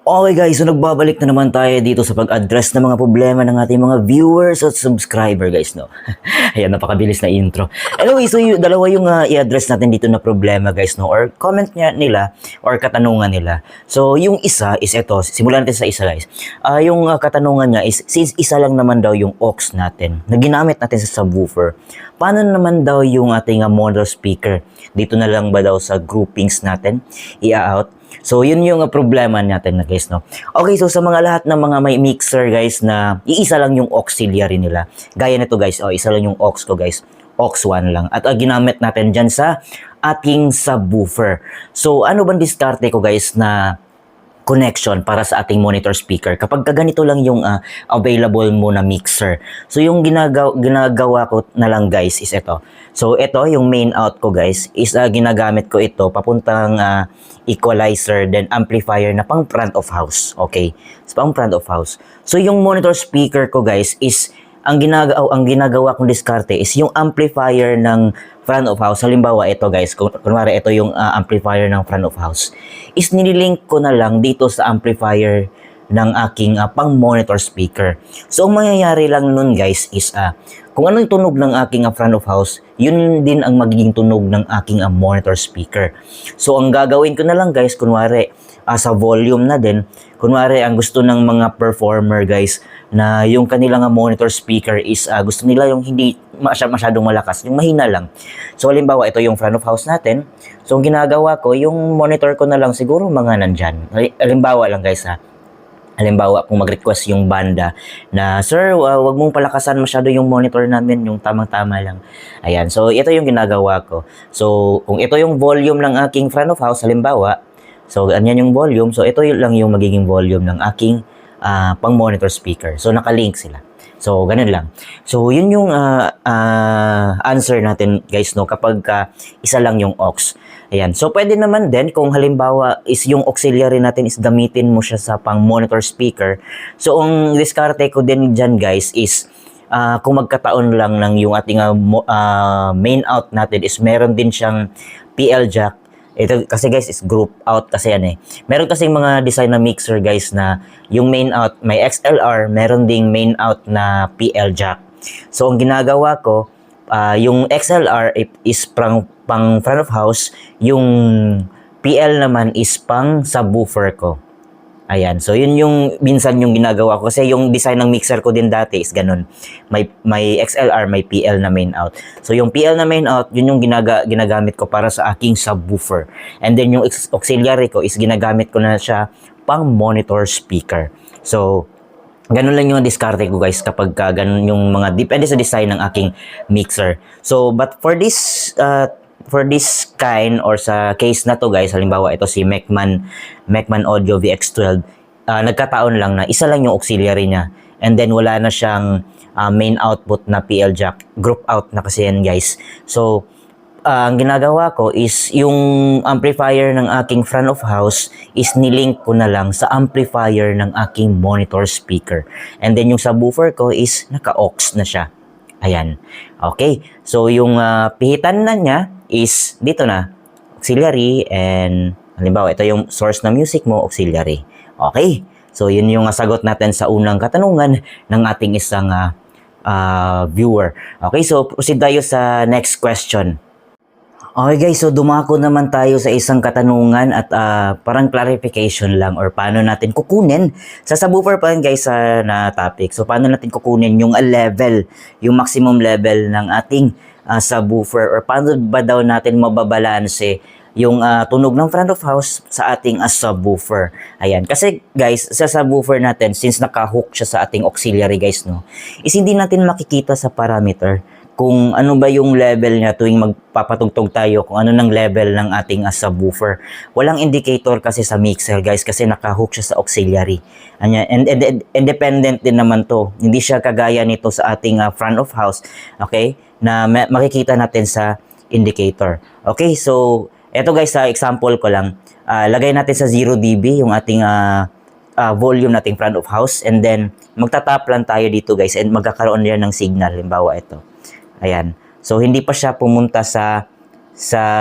Okay guys, so nagbabalik na naman tayo dito sa pag-address ng mga problema ng ating mga viewers at subscriber guys, no? Ayan, napakabilis na intro. Anyway, so dalawa yung i-address natin dito na problema guys, no? Or comment nila or katanungan nila. So yung isa is ito, simulan natin sa isa guys. Yung katanungan niya is, since isa lang naman daw yung aux natin na ginamit natin sa subwoofer, paano naman daw yung ating mono speaker? Dito na lang ba daw sa groupings natin i-out? So, yun yung problema natin na guys, no? Okay, so sa mga lahat ng mga may mixer guys na iisa lang yung auxiliary nila. Gaya nito guys, isa lang yung aux ko guys. Aux 1 lang. At ginamit natin dyan sa ating subwoofer. So, ano bang diskarte ko guys na connection para sa ating monitor speaker kapag ganito lang yung available mo na mixer. So yung ginagawa ko na lang guys is ito. So ito yung main out ko guys is ginagamit ko ito papuntang equalizer then amplifier na pang front of house. Okay? So pang front of house. So yung monitor speaker ko guys is ang ginagawa kong diskarte is yung amplifier ng front of house. Halimbawa, ito guys, kunwari ito yung amplifier ng front of house. Is nililink ko na lang dito sa amplifier ng aking pang monitor speaker. So, ang mangyayari lang nun guys is kung ano yung tunog ng aking front of house, yun din ang magiging tunog ng aking monitor speaker. So, ang gagawin ko na lang guys, kunwari, sa volume na din, kunwari ang gusto ng mga performer guys na yung kanilang monitor speaker is gusto nila yung hindi masyadong malakas, yung mahina lang. So halimbawa ito yung front of house natin. So ang ginagawa ko, yung monitor ko na lang siguro mga nandyan. Halimbawa lang guys halimbawa kung mag-request yung banda na, "Sir, wag mong palakasan masyado yung monitor namin, yung tamang-tama lang." Ayan, so ito yung ginagawa ko. So kung ito yung volume ng aking front of house, halimbawa, so ganyan yung volume, so ito lang yung magiging volume ng aking pang monitor speaker. So nakalink sila. So ganun lang. So yun yung answer natin guys, no, kapag isa lang yung aux. Ayan. So pwede naman din kung halimbawa is yung auxiliary natin is gamitin mo siya sa pang monitor speaker. So ang diskarte ko din dyan guys is kung magkataon lang ng yung ating main out natin is meron din siyang PL jack. Ito kasi guys is group out kasi yan eh. Meron kasing mga design na mixer guys na yung main out may XLR, meron ding main out na PL jack. So ang ginagawa ko, yung XLR is pang front of house, yung PL naman is pang subwoofer ko. Ayan, so yun yung minsan yung ginagawa ko kasi yung design ng mixer ko din dati is ganun. May XLR, may PL na main out. So yung PL na main out, yun yung ginagamit ko para sa aking subwoofer. And then yung auxiliary ko is ginagamit ko na siya pang monitor speaker. So ganun lang yung diskarte ko guys kapag ganun yung mga depende sa design ng aking mixer. So but for this kind or sa case na to guys, halimbawa ito si Mecman Audio VX12, nagkataon lang na isa lang yung auxiliary niya and then wala na siyang main output na PL jack, group out na kasi yan guys. So ang ginagawa ko is yung amplifier ng aking front of house is nilink ko na lang sa amplifier ng aking monitor speaker and then yung subwoofer ko is naka-aux na siya. Ayan. Okay. So, yung pihitan na niya is dito na. Auxiliary and halimbawa, ito yung source ng music mo, auxiliary. Okay. So, yun yung sagot natin sa unang katanungan ng ating isang viewer. Okay. So, proceed tayo sa next question. Okay guys, so dumako naman tayo sa isang katanungan at parang clarification lang or paano natin kukunin sa subwoofer pa rin guys na topic. So paano natin kukunin yung level, yung maximum level ng ating subwoofer or paano ba daw natin mababalanse yung tunog ng front of house sa ating subwoofer. Ayan, kasi guys, sa subwoofer natin since naka-hook siya sa ating auxiliary guys, no, is hindi natin makikita sa parameter kung ano ba yung level niya tuwing magpapatugtog tayo, kung ano ng level ng ating subwoofer. Walang indicator kasi sa mixer guys kasi naka-hook siya sa auxiliary. And independent din naman to. Hindi siya kagaya nito sa ating front of house, okay? Na makikita natin sa indicator. Okay, so eto guys, sa example ko lang, lagay natin sa 0 dB yung ating volume nating front of house and then magtatap lang tayo dito guys and magkakaroon yan ng signal. Halimbawa ito. Ayan. So, hindi pa siya pumunta sa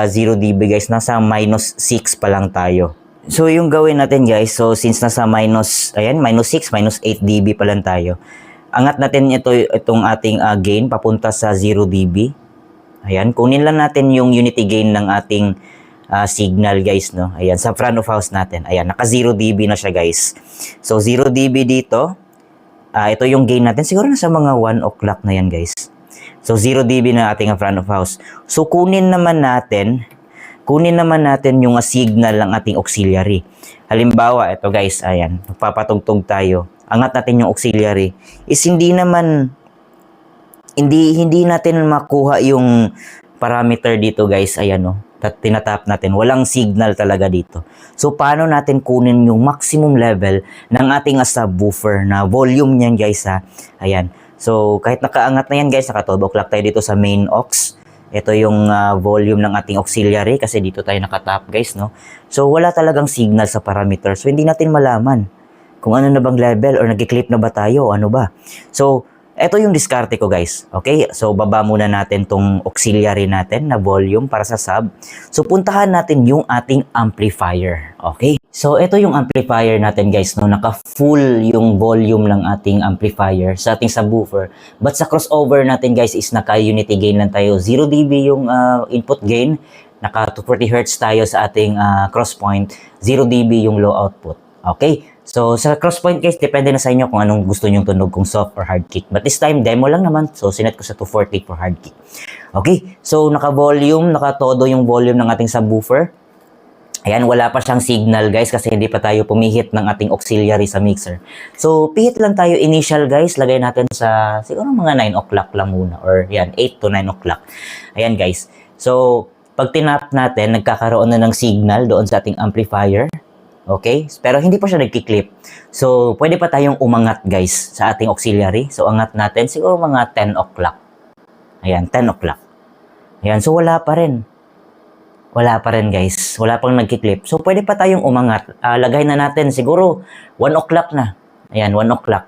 0 dB guys. Nasa -6 pa lang tayo. So, yung gawin natin guys, so since nasa minus, ayan, minus 6, minus 8 dB pa lang tayo, angat natin itong ating gain papunta sa 0 dB. Ayan, kunin lang natin yung unity gain ng ating signal guys, no? Ayan, sa front of house natin. Ayan, naka 0 dB na siya guys. So, 0 dB dito. Ito yung gain natin. Siguro nasa mga 1 o'clock na yan guys. So, 0 dB na ating front of house. So, kunin naman natin yung signal ng ating auxiliary. Halimbawa, ito guys, ayan, magpapatugtog tayo. Angat natin yung auxiliary. Is hindi natin makuha yung parameter dito guys, ayan o. Tinatap natin. Walang signal talaga dito. So, paano natin kunin yung maximum level ng ating subwoofer na volume niyan guys ha? Ayan. So, kahit nakaangat na yan guys, naka 12 o'clock tayo dito sa main aux. Ito yung volume ng ating auxiliary kasi dito tayo nakatap guys, no? So, wala talagang signal sa parameter. So, hindi natin malaman kung ano na bang level or nag-clip na ba tayo o ano ba. So, ito yung diskarte ko guys. Okay? So, baba muna natin tong auxiliary natin na volume para sa sub. So, puntahan natin yung ating amplifier. Okay? So, ito yung amplifier natin guys, no? Naka-full yung volume ng ating amplifier sa ating subwoofer. But sa crossover natin guys is naka-unity gain lang tayo. 0 dB yung input gain. Naka 240 Hz tayo sa ating cross point. 0 dB yung low output. Okay? So, sa cross point guys, depende na sa inyo kung anong gusto nyong tunog, kung soft or hard kick. But this time, demo lang naman. So, sinet ko sa 240 for hard kick. Okay? So, naka-volume, naka-todo yung volume ng ating subwoofer. Ayan, wala pa siyang signal guys kasi hindi pa tayo pumihit ng ating auxiliary sa mixer. So, pihit lang tayo initial guys. Lagay natin sa siguro mga 9 o'clock lang muna. Or yan, 8 to 9 o'clock. Ayan guys. So, pag tinap natin, nagkakaroon na ng signal doon sa ating amplifier. Okay? Pero hindi pa siya nagki-clip. So, pwede pa tayong umangat guys sa ating auxiliary. So, angat natin siguro mga 10 o'clock. Ayan, 10 o'clock. Ayan, so wala pa rin. Wala pa rin guys. Wala pang nagki-clip. So, pwede pa tayong umangat. Lagay na natin siguro 1 o'clock na. Ayan, 1 o'clock.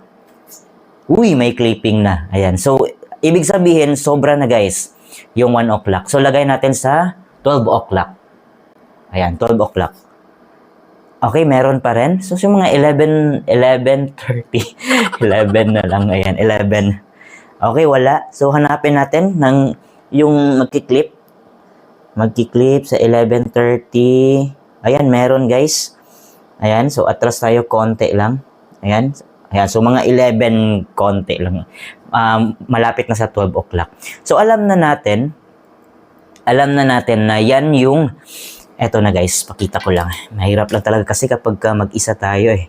Uy, may clipping na. Ayan. So, ibig sabihin, sobra na guys yung 1 o'clock. So, lagay natin sa 12 o'clock. Ayan, 12 o'clock. Okay, meron pa rin. So, yung mga 11:30. 11 na lang. Ayan, 11. Okay, wala. So, hanapin natin ng yung magki-clip. Magki-clip sa 11:30. Ayan, meron guys. Ayan, so atras tayo konti lang. Ayan. Ayan, so mga 11 konti lang. Malapit na sa 12 o'clock. So alam na natin na yan yung, eto na guys, pakita ko lang. Mahirap lang talaga kasi kapag mag-isa tayo eh.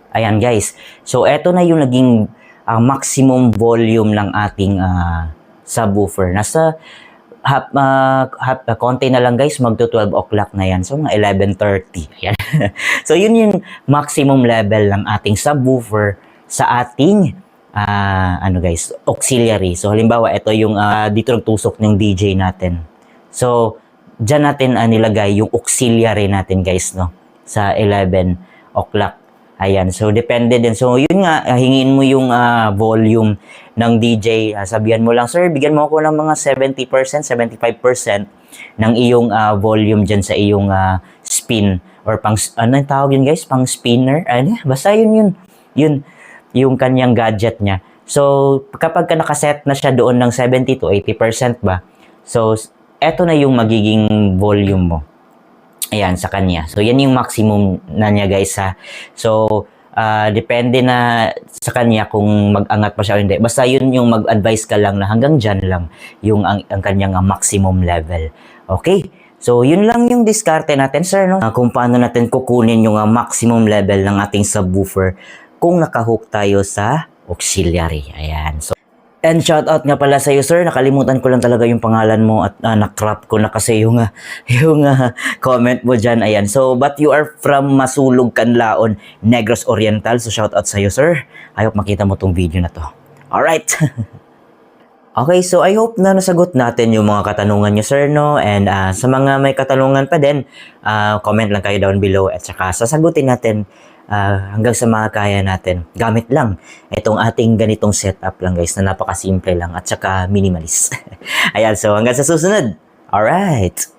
Ayan guys. So eto na yung naging maximum volume ng ating subwoofer. Nasa konti na lang guys, magto 12 o'clock na yan. So, mga 11:30. Yan. So, yun yung maximum level ng ating subwoofer sa ating, guys, auxiliary. So, halimbawa, ito yung dito nagtusok ng DJ natin. So, dyan natin nilagay yung auxiliary natin guys, no? Sa 11 o'clock. Ayan, so depende din. So yun nga, hingin mo yung volume ng DJ. Sabihan mo lang, sir, bigyan mo ako ng mga 70%, 75% ng iyong volume dyan sa iyong spin. Or pang, ano yung tawag yun guys? Pang spinner? Ano? Basta yun. Yun, yung kanyang gadget niya. So kapag ka nakaset na siya doon ng 70 to 80% ba? So eto na yung magiging volume mo. Ayan, sa kanya. So, yan yung maximum na niya, guys, ha. So, depende na sa kanya kung mag-angat pa siya o hindi. Basta yun yung mag-advise ka lang na hanggang dyan lang yung ang kanyang maximum level. Okay? So, yun lang yung diskarte natin, sir, no? Kung paano natin kukunin yung maximum level ng ating subwoofer kung nakahook tayo sa auxiliary. Ayan. So, and shout out nga pala sa iyo, sir. Nakalimutan ko lang talaga yung pangalan mo at na-crop ko na kasi yung comment mo dyan. Ayan. So, but you are from Masulog, Canlaon, Negros Oriental. So, shout out sa iyo, sir. I hope makita mo tong video na to. Alright. Okay, so I hope na nasagot natin yung mga katanungan nyo, sir, no? And sa mga may katanungan pa din, comment lang kayo down below at saka sasagutin natin hanggang sa mga kaya natin. Gamit lang itong ating ganitong setup lang guys na napakasimple lang at saka minimalist. Ayan, so hanggang sa susunod. Alright.